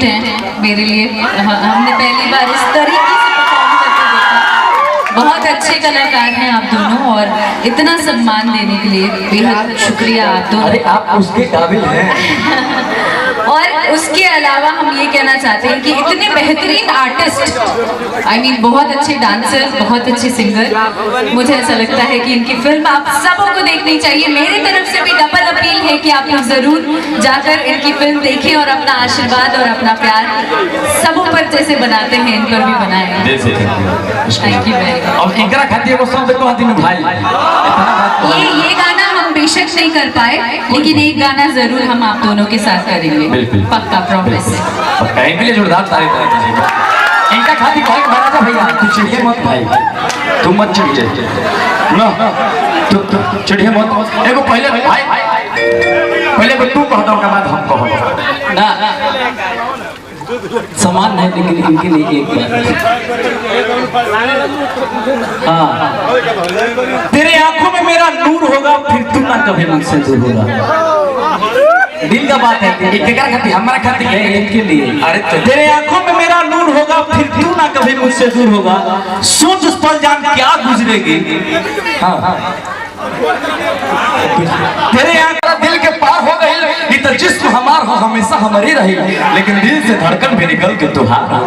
हैं मेरे लिए। हमने पहली बार इस तरीके से परफॉर्म करके देखा। बहुत अच्छे कलाकार हैं आप दोनों और इतना सम्मान देने के लिए बेहद शुक्रिया आप दोनों। अरे आप उसके काबिल हैं। और उसके अलावा हम ये कहना चाहते हैं कि इतने बेहतरीन आर्टिस्ट, I mean बहुत अच्छे डांसर, बहुत अच्छे सिंगर, मुझे ऐसा लगता है कि इनकी फिल्म आप सबों को देखनी चाहिए। मेरी तरफ से भी डबल अपील है कि आप लोग जरूर जाकर इनकी फिल्म देखें और अपना आशीर्वाद और अपना प्यार सबों पर जैसे बनाते हैं इन पर भी बनाएं। थैंक यू वेरी मच। अब इनकरा खातिर वो सब देखो आदमी भाई ये गाना हम बेशक नहीं कर पाए, लेकिन एक गाना जरूर हम आप दोनों के साथ करेंगे, पक्का प्रॉमिस। अब कहीं के लिए जोरदार तारीफ करें। इनका खातिर कहे कि महाराजा भैया तू चिढ़िए मत भाई, तू मत चिढ़िए ना, तू चिढ़िए मत। एगो पहले भाई पहले तू कहता हूँ के बाद हम कहो ना। समान है लेकिन इनके लिए एक बात। हाँ, तेरे आंखों में मेरा नूर होगा फिर तू ना कभी मुझसे दूर होगा। दिल का बात है, क्या खाती हमारा खाती है इनके लिए। अरे तेरे आंखों में मेरा नूर होगा फिर तू ना कभी मुझसे दूर होगा। सोच उस पल जान क्या गुजरेगी। हाँ हाँ, तेरे आंखों दिल के पार हो गई तो जिस्म हमार हो हमेशा हमारी रही, लेकिन दिल से धड़कन भी निकल के तुहार हो।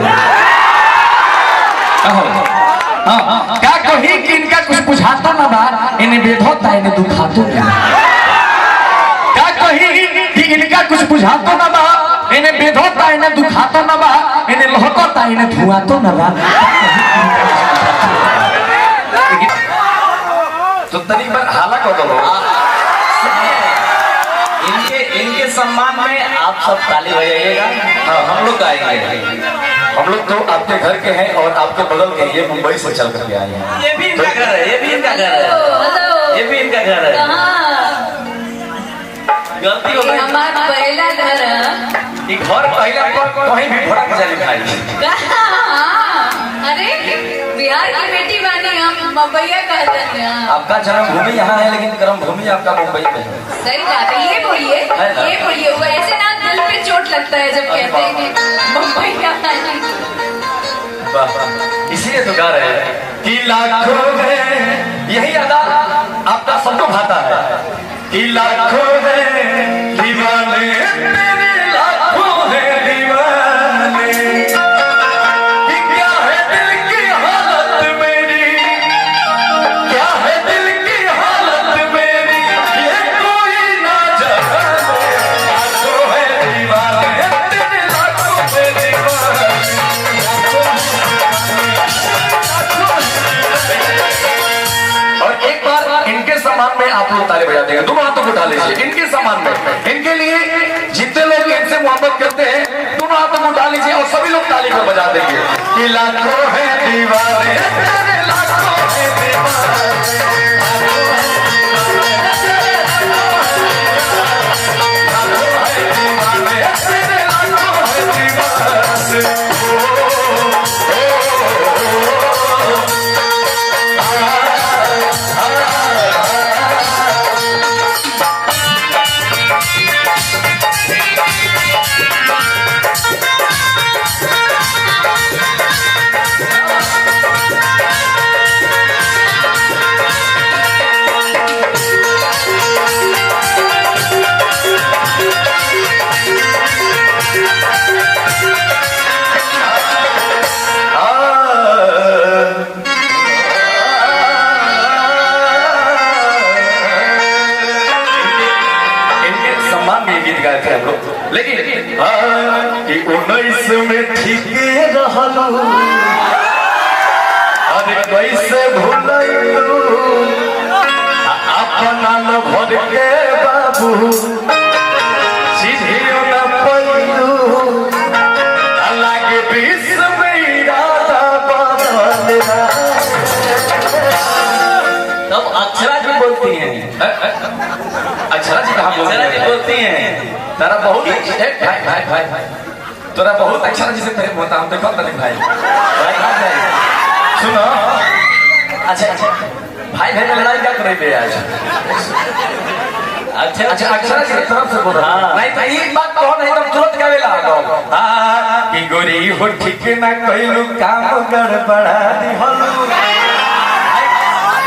क्या कही कि इनका कुछ बुझाता ना बा, इन्हें बेधोता इन्हें दुखातो ना। क्या कही कि इनका कुछ बुझाता ना बा, इन्हें बेधोता इन्हें दुखातो ना बा, इन्हें लहकोता इन्हें धुआतो ना बा। तो तरीक बार हाला को दो। इनके सम्मान में आप सब ताली बजाइएगा। हाँ, हम लोग गाएंगे। हम लोग तो आपके घर के हैं और आपके बगल के, ये मुंबई से चल करके आए हैं। ये भी इनका घर है, ये भी इनका घर है, ये भी इनका घर है। गलती हो गई, हमारा पहला घर है। घर पहला कहीं भी भड़क जाए भाई। अरे बिहार की बेटी बानी, हम मुंबईया कहते हैं। आपका जन्मभूमि यहाँ है लेकिन कर्मभूमि आपका मुंबई में है। सही बात है, ये बोलिए वो ऐसे ना दिल पे चोट लगता है जब कहते हैं कि मुंबईया बानी। इसीलिए तो गा रहे हैं कि लाखों में, यही अदा आपका सबको भाता है कि लाखों में दीवाने मेरे, लाखों है दीवाने। क्या है दिल की हालत मेरी, क्या है दिल की हालत मेरी, ये कोई ना जाने। लाखों है दीवाने तेरे, लाखों है दीवाने। और एक बार इनके सम्मान में आप लोग ताली बजा देंगे, दोनों हाथों को उठा लीजिए इनके सम्मान में। इनके लिए जितने लोग इनसे मोहब्बत करते हैं दोनों हाथों को उठा लीजिए और सभी लोग ताली को बजा देंगे कि लाखों है दीवाने तेरे, लाखों है दीवाने। लेकिन 19 में ठीक रहलू, अरे कैसे भूलू अपना न भर के बाबू, सीधियों न पैलू अलग बीस में इरादा बदलना। तब अक्षरा जी बोलती हैं, अक्षरा जी कहाँ बोलती हैं? तेरा बहुत भाई तोरा बहुत अच्छा जिसे तेरे होता हम देखो तने भाई सुनो। अच्छा भाई में लड़ाई क्या करेंगे आज? अच्छा अक्षरा जी की तरफ से बोल रहा नहीं तो एक बात कहो नहीं तो तुरंत क्या वेला गोरी हो ठीक ना कइलू काम गड़बड़ा दिहलू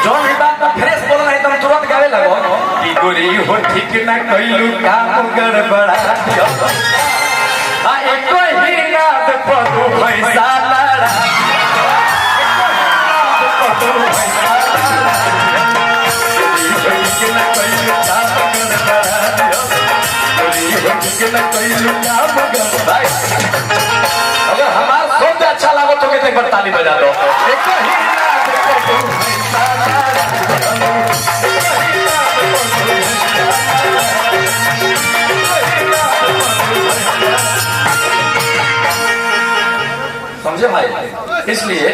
जोन भी बात फ्रेश बोल रहा है तुम तुरंत गावे लगो कि गोरी हो ठीक ना कइलू काम गड़बड़ा दिहलू आ एको ही रात पतू पैसा लड़ा अगर हमारा शब्द अच्छा लागो तो एक बार ताली बजा दो समझे भाई इसलिए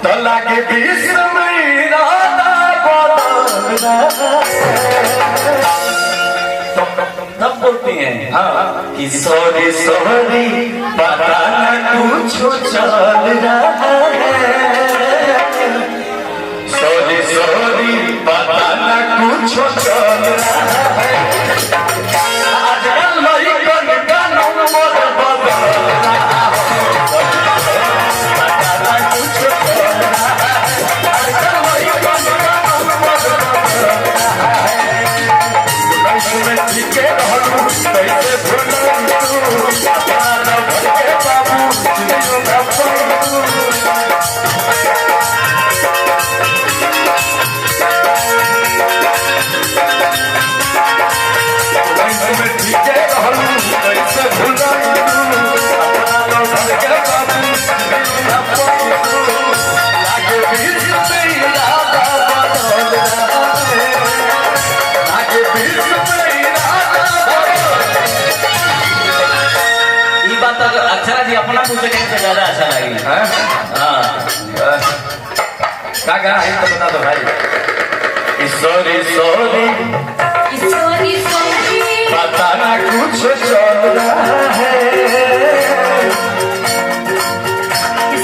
तला के बीच में तब बोलती हैं हाँ कि सॉरी सॉरी पता न कुछ चल रहा है सॉरी सॉरी पता न कुछ चल रहा है आजकल लड़कन का नंबर बदल रहा है पता न कुछ चल रहा है आजकल लड़कन का नंबर बदल रहा है कैसे रहलू कैसे भूलू अपना भटके बाबू जियो ना पाऊ कैसे ठीके रहलू कैसे भूलू अपना भटके बाबू जियो ना पाऊ लागे बीच में इरादा बदल रहा है लागे बीच में अक्षरा जी अपना पूछे से ज्यादा अच्छा लगी क्या गाना है तो बता दो भाई सॉरी सॉरी सॉरी सॉरी पता ना कुछ चल रहा है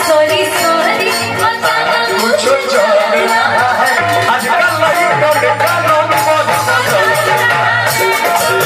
सॉरी सॉरी पता ना कुछ चल रहा है आजकल लड़कों का नाम बदल रहा है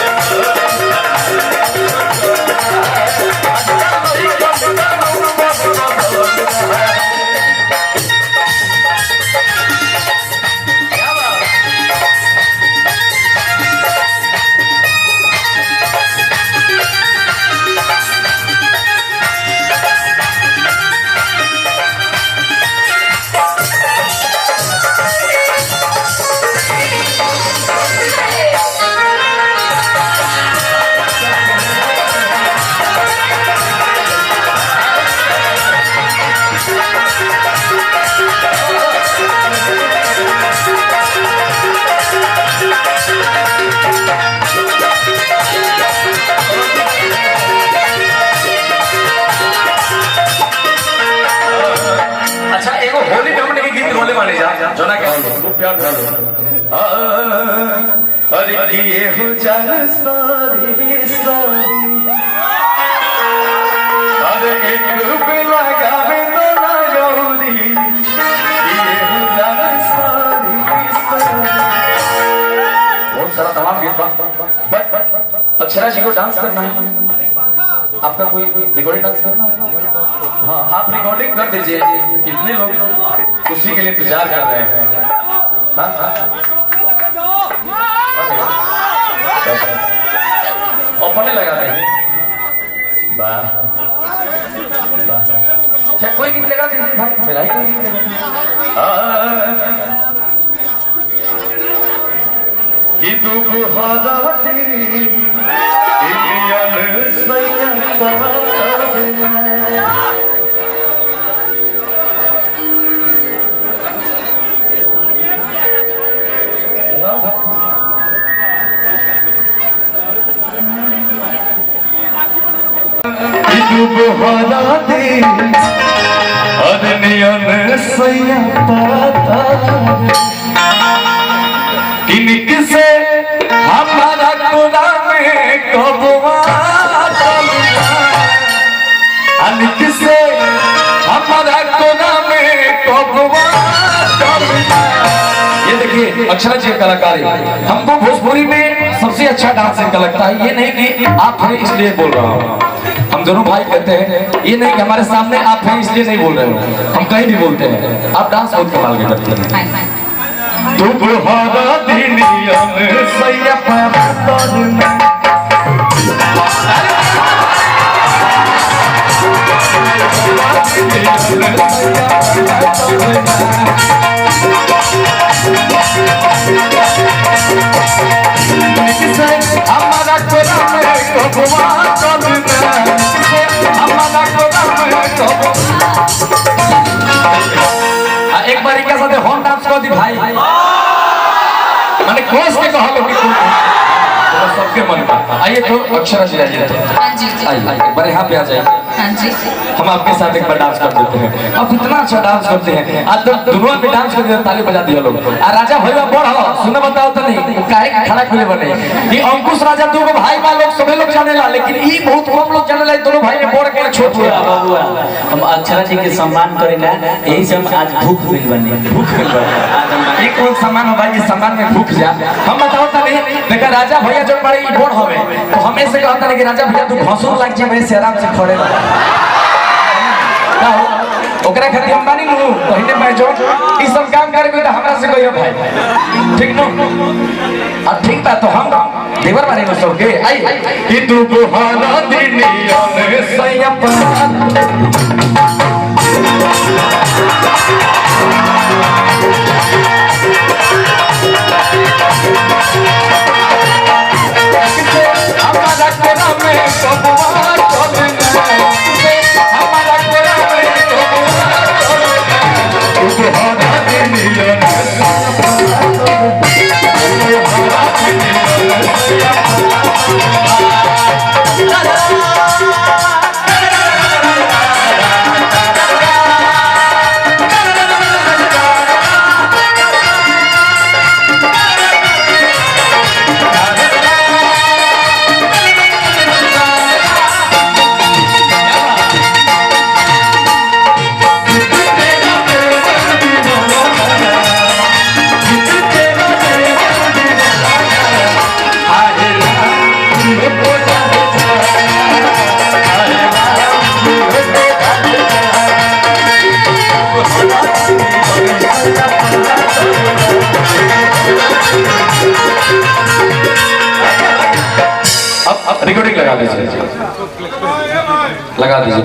अच्छा एगो होली हमने के गीत रोले वाले जा जोना के प्यार ढालो अरे किए हो जान सारी सारी अरे एक पे लगावे तो ना गौरी किए हो जान सारी सारी बहुत सारा तमाम गीत बट अक्षरा जी को डांस करना है आपका कोई रिकॉर्डिंग डांस करना है हाँ आप रिकॉर्डिंग कर दीजिए इतने लोग उसी के लिए इंतजार कर रहे हैं हाँ हाँ अपने लगा रहे हैं वाह अच्छा कोई गीत लगा दीजिए भाई मेरा ही कोई गीत लगा कि तू बुहारा बहाना दे अदनियन सैया पाता किनक से हमारा कोना में कबवा अनिक से हमारा कोना में कबवा ये देखिए अक्षरा जी कलाकारी हमको भोजपुरी में सबसे अच्छा डांस इनका लगता है। ये नहीं कि आप हैं इसलिए बोल रहा हूँ। हम दोनों भाई कहते हैं, ये नहीं कि हमारे सामने आप हैं इसलिए नहीं बोल रहे हो, हम कहीं भी बोलते हैं। आप डांस बहुत कमाल के करते हैं। तुम्हारा दिनिया में सैया पर में हमारा कोरा में भगवान हमारा कोरा में एक बार क्या साथ होम डांस कर दी भाई, मैंने कोस के कहा लोग सबके मन में। आइए तो अक्षरा जी आइए, हाँ जी आइए एक बार यहाँ पे आ जाइए। हाँ जी, हम आपके साथ एक बार डांस कर देते हैं। आप इतना अच्छा डांस करते हैं, आज तो दोनों पे डांस कर देते, ताली बजा दिया लोग। आ राजा भैया बोल हो सुनो, बताओ तो नहीं काहे खड़ा खुले बने कि अंकुश राजा दो भाई बा लोग सभी लोग जाने ला, लेकिन ई बहुत कम लोग जाने ला। दोनों भाई ने बोल के छोड़ दिया। बाबूआ हम अक्षरा जी के सम्मान करेला, यही से हम आज भूख मिल बने, भूख मिल बने। आज हम एक और सम्मान हो भाई, सम्मान में भूख जा। हम बताओ तो नहीं देखा राजा भैया जो बड़े बोल हवे तो हमें से कहता नहीं कि राजा भैया तू घसुर लग जे, मैं से आराम से खड़े ना हो ओकरा खातिर हम बानी नु पहले मैं जो ई सब काम करबे तो हमरा से कहियो भाई, ठीक नो? अब ठीक बा तो हम देवर बारे में सब के आई कि तू बुहाना दिनिया में सैया पर हमारा कोरा में सबवा चलना, हमारा कोरा में सबवा चलना, तू बुहाना दिनिया अब रिकॉर्डिंग लगा दीजिए, लगा दीजिए।